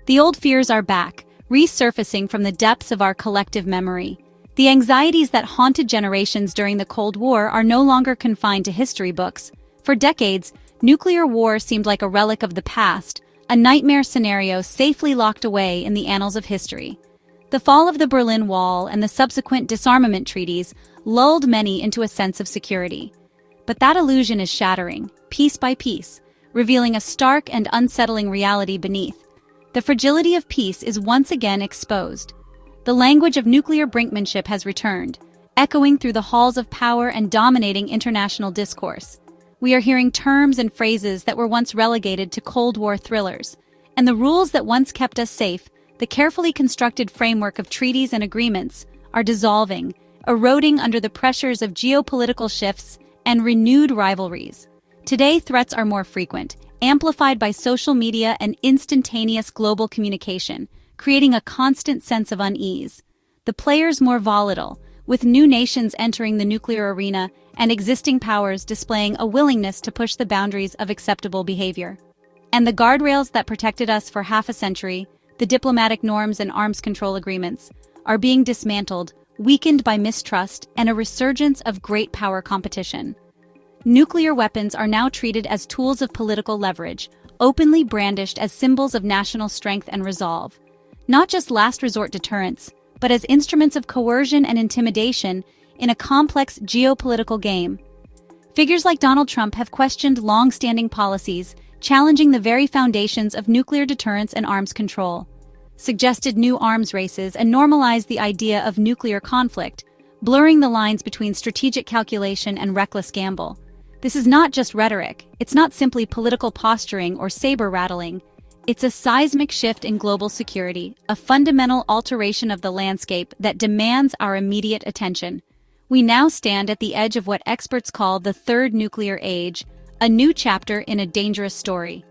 The old fears are back, resurfacing from the depths of our collective memory. The anxieties that haunted generations during the Cold War are no longer confined to history books. For decades, nuclear war seemed like a relic of the past, a nightmare scenario safely locked away in the annals of history. The fall of the Berlin Wall and the subsequent disarmament treaties lulled many into a sense of security. But that illusion is shattering, piece by piece, revealing a stark and unsettling reality beneath. The fragility of peace is once again exposed. The language of nuclear brinkmanship has returned, echoing through the halls of power and dominating international discourse. We are hearing terms and phrases that were once relegated to Cold War thrillers, and the rules that once kept us safe, the carefully constructed framework of treaties and agreements, are dissolving, eroding under the pressures of geopolitical shifts and renewed rivalries. Today, threats are more frequent, amplified by social media and instantaneous global communication, creating a constant sense of unease. The players more volatile, with new nations entering the nuclear arena and existing powers displaying a willingness to push the boundaries of acceptable behavior. And the guardrails that protected us for half a century, the diplomatic norms and arms control agreements, are being dismantled, weakened by mistrust and a resurgence of great power competition. Nuclear weapons are now treated as tools of political leverage, openly brandished as symbols of national strength and resolve. Not just last resort deterrents, but as instruments of coercion and intimidation in a complex geopolitical game. Figures like Donald Trump have questioned long-standing policies, challenging the very foundations of nuclear deterrence and arms control, suggested new arms races, and normalized the idea of nuclear conflict, blurring the lines between strategic calculation and reckless gamble. This is not just rhetoric, it's not simply political posturing or saber-rattling. It's a seismic shift in global security, a fundamental alteration of the landscape that demands our immediate attention. We now stand at the edge of what experts call the third nuclear age, a new chapter in a dangerous story.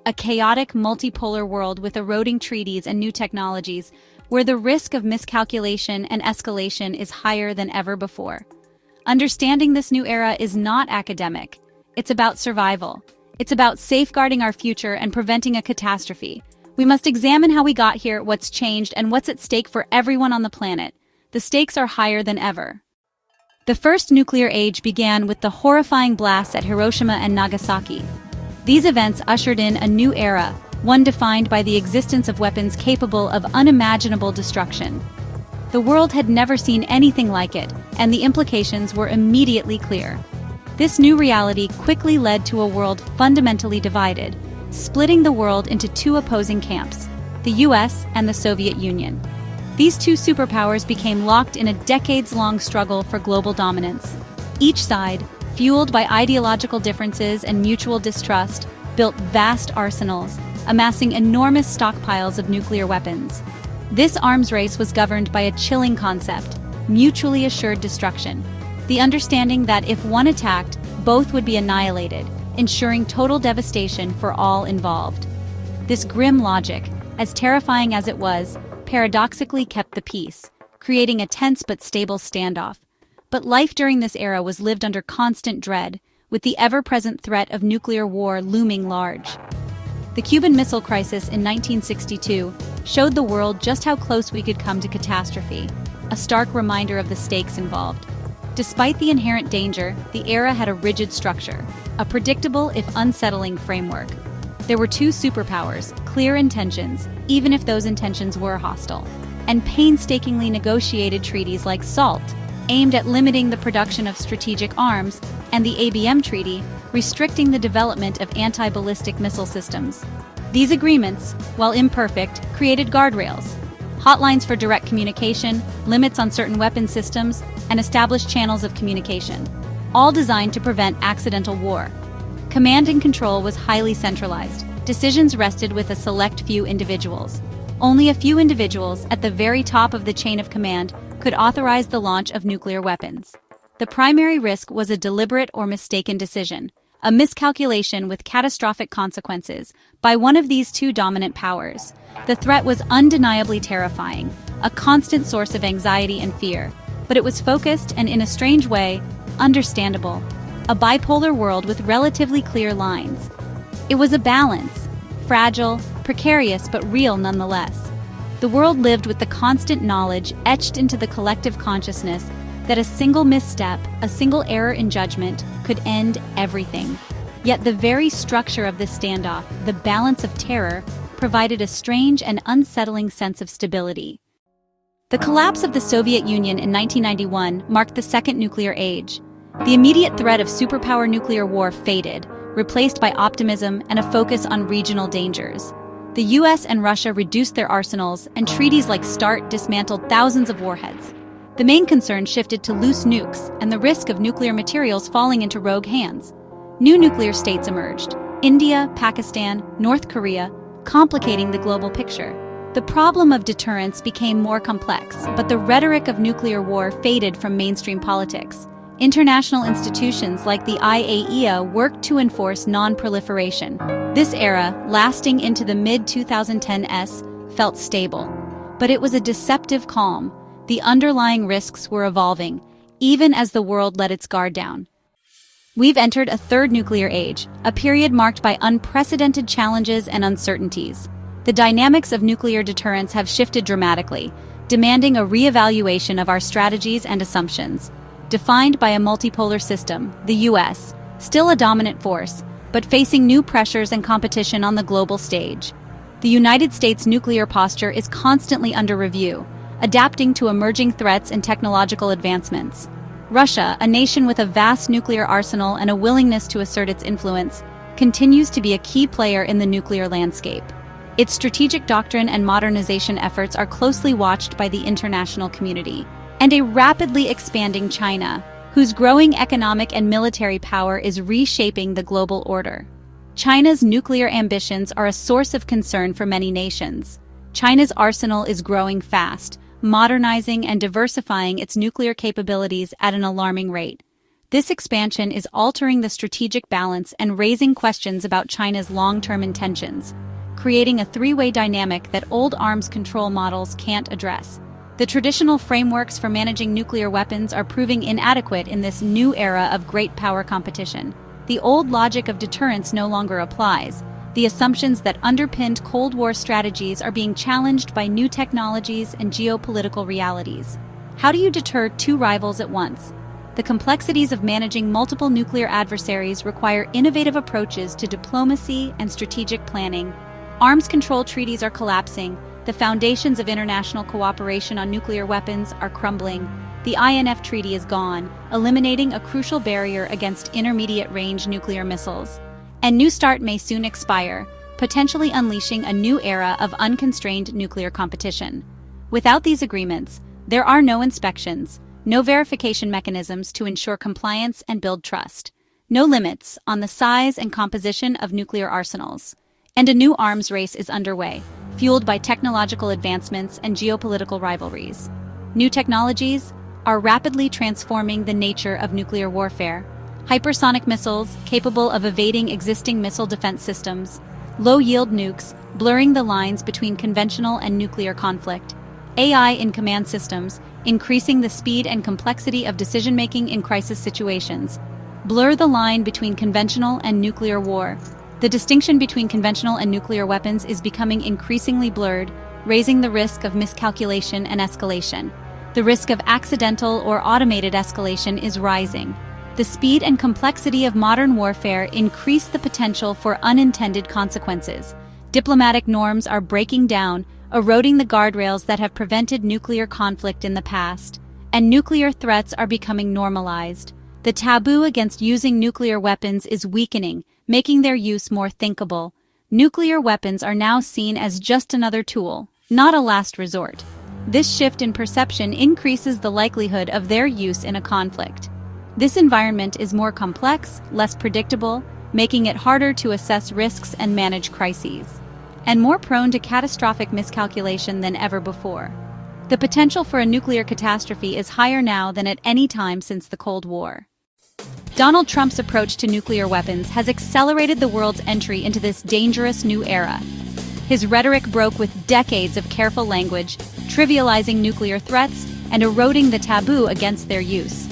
A chaotic, multipolar world with eroding treaties and new technologies, where the risk of miscalculation and escalation is higher than ever before. Understanding this new era is not academic. It's about survival. It's about safeguarding our future and preventing a catastrophe. We must examine how we got here, what's changed, and what's at stake for everyone on the planet. The stakes are higher than ever. The first nuclear age began with the horrifying blasts at Hiroshima and Nagasaki. These events ushered in a new era, one defined by the existence of weapons capable of unimaginable destruction. The world had never seen anything like it, and the implications were immediately clear. This new reality quickly led to a world fundamentally divided, splitting the world into two opposing camps, the US and the Soviet Union. These two superpowers became locked in a decades-long struggle for global dominance. Each side, fueled by ideological differences and mutual distrust, built vast arsenals, amassing enormous stockpiles of nuclear weapons. This arms race was governed by a chilling concept: mutually assured destruction. The understanding that if one attacked, both would be annihilated, ensuring total devastation for all involved. This grim logic, as terrifying as it was, paradoxically kept the peace, creating a tense but stable standoff. But life during this era was lived under constant dread, with the ever-present threat of nuclear war looming large. The Cuban Missile Crisis in 1962 showed the world just how close we could come to catastrophe, a stark reminder of the stakes involved. Despite the inherent danger, the era had a rigid structure, a predictable if unsettling framework. There were two superpowers, clear intentions, even if those intentions were hostile, and painstakingly negotiated treaties like SALT, aimed at limiting the production of strategic arms, and the ABM Treaty, restricting the development of anti-ballistic missile systems. These agreements, while imperfect, created guardrails, hotlines for direct communication, limits on certain weapon systems, and established channels of communication, all designed to prevent accidental war. Command and control was highly centralized. Decisions rested with a select few individuals. Only a few individuals at the very top of the chain of command could authorize the launch of nuclear weapons. The primary risk was a deliberate or mistaken decision, a miscalculation with catastrophic consequences by one of these two dominant powers. The threat was undeniably terrifying, a constant source of anxiety and fear, but it was focused and, in a strange way, understandable. A bipolar world with relatively clear lines. It was a balance, fragile, precarious but real nonetheless. The world lived with the constant knowledge etched into the collective consciousness that a single misstep, a single error in judgment, could end everything. Yet the very structure of this standoff, the balance of terror, provided a strange and unsettling sense of stability. The collapse of the Soviet Union in 1991 marked the second nuclear age. The immediate threat of superpower nuclear war faded, replaced by optimism and a focus on regional dangers. The US and Russia reduced their arsenals, and treaties like START dismantled thousands of warheads. The main concern shifted to loose nukes and the risk of nuclear materials falling into rogue hands. New nuclear states emerged: India, Pakistan, North Korea, complicating the global picture. The problem of deterrence became more complex, but the rhetoric of nuclear war faded from mainstream politics. International institutions like the IAEA worked to enforce non-proliferation. This era, lasting into the mid-2010s, felt stable. But it was a deceptive calm. The underlying risks were evolving, even as the world let its guard down. We've entered a third nuclear age, a period marked by unprecedented challenges and uncertainties. The dynamics of nuclear deterrence have shifted dramatically, demanding a re-evaluation of our strategies and assumptions. Defined by a multipolar system, the US, still a dominant force, but facing new pressures and competition on the global stage. The United States' nuclear posture is constantly under review, adapting to emerging threats and technological advancements. Russia, a nation with a vast nuclear arsenal and a willingness to assert its influence, continues to be a key player in the nuclear landscape. Its strategic doctrine and modernization efforts are closely watched by the international community. And a rapidly expanding China, whose growing economic and military power is reshaping the global order. China's nuclear ambitions are a source of concern for many nations. China's arsenal is growing fast, modernizing and diversifying its nuclear capabilities at an alarming rate. This expansion is altering the strategic balance and raising questions about China's long-term intentions, creating a three-way dynamic that old arms control models can't address. The traditional frameworks for managing nuclear weapons are proving inadequate in this new era of great power competition. The old logic of deterrence no longer applies. The assumptions that underpinned Cold War strategies are being challenged by new technologies and geopolitical realities. How do you deter two rivals at once? The complexities of managing multiple nuclear adversaries require innovative approaches to diplomacy and strategic planning. Arms control treaties are collapsing. The foundations of international cooperation on nuclear weapons are crumbling. The INF Treaty is gone, eliminating a crucial barrier against intermediate-range nuclear missiles. And New START may soon expire, potentially unleashing a new era of unconstrained nuclear competition. Without these agreements, there are no inspections, no verification mechanisms to ensure compliance and build trust, no limits on the size and composition of nuclear arsenals. And a new arms race is underway, fueled by technological advancements and geopolitical rivalries. New technologies are rapidly transforming the nature of nuclear warfare. Hypersonic missiles, capable of evading existing missile defense systems. Low-yield nukes, blurring the lines between conventional and nuclear conflict. AI in command systems, increasing the speed and complexity of decision-making in crisis situations. Blur the line between conventional and nuclear war. The distinction between conventional and nuclear weapons is becoming increasingly blurred, raising the risk of miscalculation and escalation. The risk of accidental or automated escalation is rising. The speed and complexity of modern warfare increase the potential for unintended consequences. Diplomatic norms are breaking down, eroding the guardrails that have prevented nuclear conflict in the past. And nuclear threats are becoming normalized. The taboo against using nuclear weapons is weakening, making their use more thinkable. Nuclear weapons are now seen as just another tool, not a last resort. This shift in perception increases the likelihood of their use in a conflict. This environment is more complex, less predictable, making it harder to assess risks and manage crises, and more prone to catastrophic miscalculation than ever before. The potential for a nuclear catastrophe is higher now than at any time since the Cold War. Donald Trump's approach to nuclear weapons has accelerated the world's entry into this dangerous new era. His rhetoric broke with decades of careful language, trivializing nuclear threats and eroding the taboo against their use.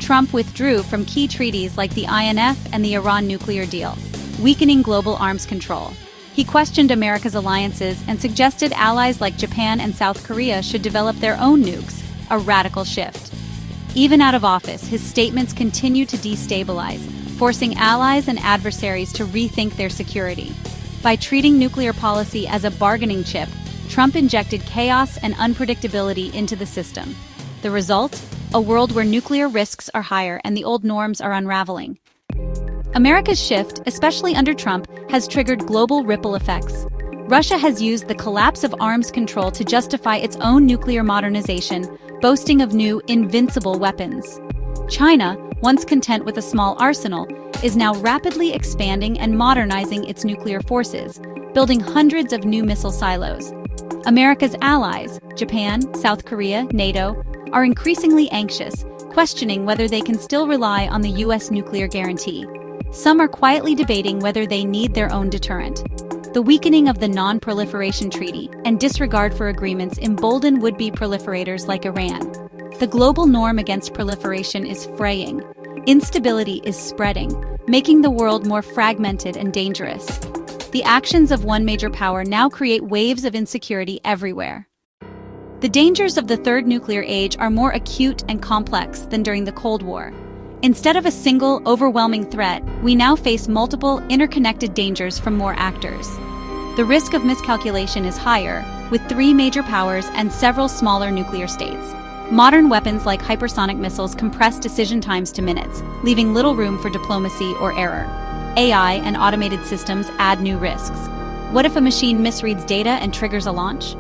Trump withdrew from key treaties like the INF and the Iran nuclear deal, weakening global arms control. He questioned America's alliances and suggested allies like Japan and South Korea should develop their own nukes, a radical shift. Even out of office, his statements continue to destabilize, forcing allies and adversaries to rethink their security. By treating nuclear policy as a bargaining chip, Trump injected chaos and unpredictability into the system. The result? A world where nuclear risks are higher and the old norms are unraveling. America's shift, especially under Trump, has triggered global ripple effects. Russia has used the collapse of arms control to justify its own nuclear modernization, boasting of new, invincible weapons. China, once content with a small arsenal, is now rapidly expanding and modernizing its nuclear forces, building hundreds of new missile silos. America's allies, Japan, South Korea, NATO, are increasingly anxious, questioning whether they can still rely on the U.S. nuclear guarantee. Some are quietly debating whether they need their own deterrent. The weakening of the Non-Proliferation Treaty and disregard for agreements embolden would-be proliferators like Iran. The global norm against proliferation is fraying. Instability is spreading, making the world more fragmented and dangerous. The actions of one major power now create waves of insecurity everywhere. The dangers of the third nuclear age are more acute and complex than during the Cold War. Instead of a single, overwhelming threat, we now face multiple, interconnected dangers from more actors. The risk of miscalculation is higher, with 3 major powers and several smaller nuclear states. Modern weapons like hypersonic missiles compress decision times to minutes, leaving little room for diplomacy or error. AI and automated systems add new risks. What if a machine misreads data and triggers a launch?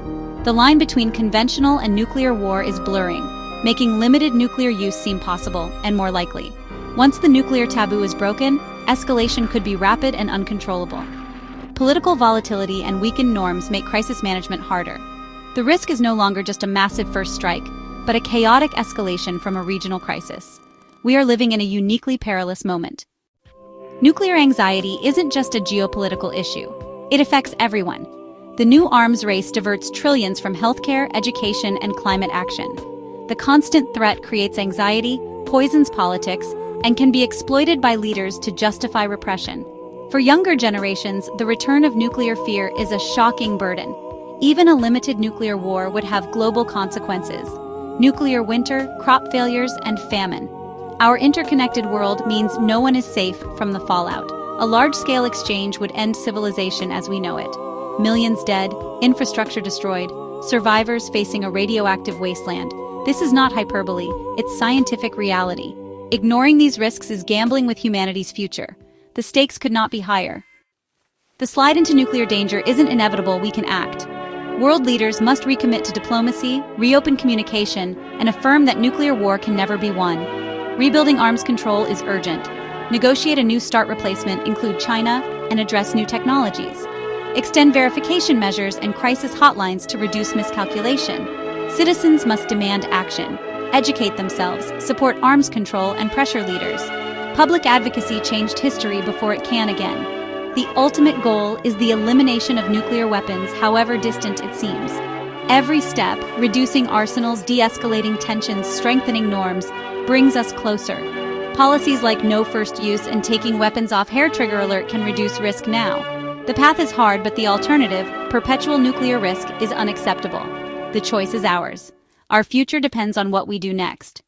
The line between conventional and nuclear war is blurring, making limited nuclear use seem possible and more likely. Once the nuclear taboo is broken, escalation could be rapid and uncontrollable. Political volatility and weakened norms make crisis management harder. The risk is no longer just a massive first strike, but a chaotic escalation from a regional crisis. We are living in a uniquely perilous moment. Nuclear anxiety isn't just a geopolitical issue. It affects everyone. The new arms race diverts trillions from healthcare, education, and climate action. The constant threat creates anxiety, poisons politics, and can be exploited by leaders to justify repression. For younger generations, the return of nuclear fear is a shocking burden. Even a limited nuclear war would have global consequences. Nuclear winter, crop failures, and famine. Our interconnected world means no one is safe from the fallout. A large-scale exchange would end civilization as we know it. Millions dead, infrastructure destroyed, survivors facing a radioactive wasteland. This is not hyperbole, it's scientific reality. Ignoring these risks is gambling with humanity's future. The stakes could not be higher. The slide into nuclear danger isn't inevitable, we can act. World leaders must recommit to diplomacy, reopen communication, and affirm that nuclear war can never be won. Rebuilding arms control is urgent. Negotiate a new START replacement, include China, and address new technologies. Extend verification measures and crisis hotlines to reduce miscalculation. Citizens must demand action, educate themselves, support arms control, and pressure leaders. Public advocacy changed history before it can again. The ultimate goal is the elimination of nuclear weapons, however distant it seems. Every step, reducing arsenals, de-escalating tensions, strengthening norms, brings us closer. Policies like no first use and taking weapons off hair trigger alert can reduce risk now. The path is hard, but the alternative, perpetual nuclear risk, is unacceptable. The choice is ours. Our future depends on what we do next.